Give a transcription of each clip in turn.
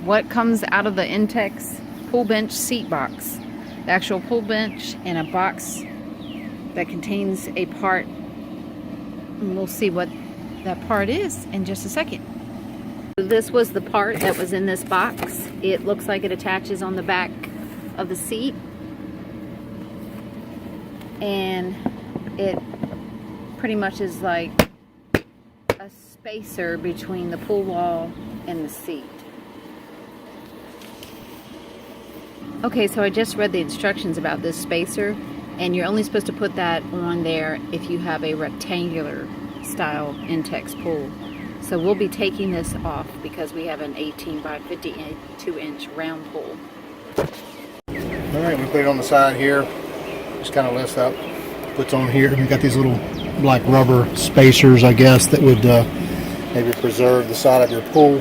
what comes out of the INTEX pool bench seat box. The actual pool bench and a box that contains a part. And we'll see what that part is in just a second. This was the part that was in this box. It looks like it attaches on the back of the seat. And it pretty much is like a spacer between the pool wall and the seat. Okay, so I just read the instructions about this spacer, and you're only supposed to put that on there if you have a rectangular style INTEX pool. So we'll be taking this off because we have an 18 by 52 inch round pool. Alright, we put it on the side here. Just kind of lifts up, puts on here. We got these little black rubber spacers, I guess, that would maybe preserve the side of your pool.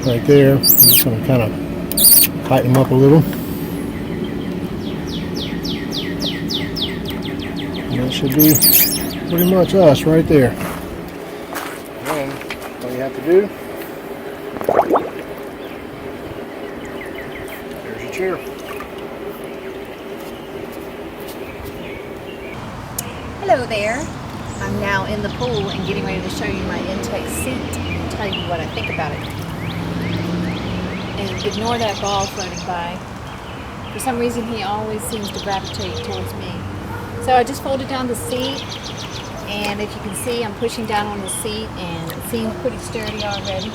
Right there. I'm just going to kind of tighten them up a little. And that should be pretty much us right there. And all you have to do, there's your chair. Hello there. I'm now in the pool and getting ready to show you my INTEX seat and tell you what I think about it. And ignore that ball floating by. For some reason he always seems to gravitate towards me. So I just folded down the seat, and if you can see, I'm pushing down on the seat and it seems pretty sturdy already.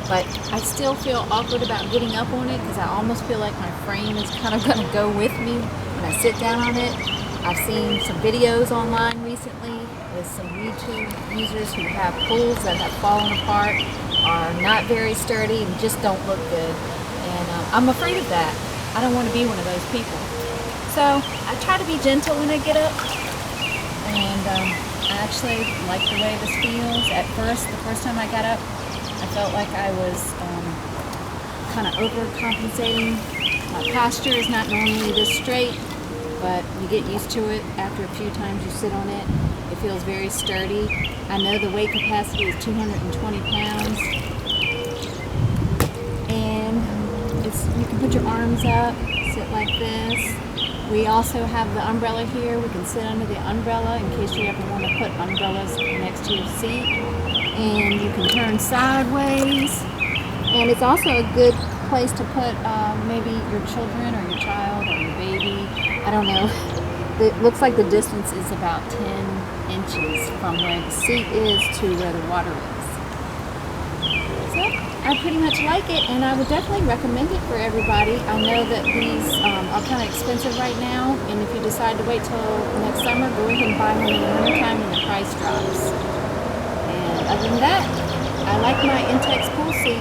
But I still feel awkward about getting up on it because I almost feel like my frame is kind of going to go with me when I sit down on it. I've seen some videos online recently with some YouTube users who have pools that have fallen apart, are not very sturdy, and just don't look good. And I'm afraid of that. I don't want to be one of those people. So I try to be gentle when I get up, and I actually like the way this feels. At first, the first time I got up, I felt like I was kind of overcompensating. My posture is not normally this straight, but you get used to it after a few times you sit on it. It feels very sturdy. I know the weight capacity is 220 pounds. And you can put your arms up, sit like this. We also have the umbrella here. We can sit under the umbrella in case you ever want to put umbrellas next to your seat. And you can turn sideways. And it's also a good place to put maybe your children or your child or your baby. I don't know. It looks like the distance is about 10 inches from where the seat is to where the water is. So I pretty much like it, and I would definitely recommend it for everybody. I know that these are kind of expensive right now, and if you decide to wait till next summer, go ahead and buy one in the wintertime when the price drops. And other than that, I like my INTEX pool seat.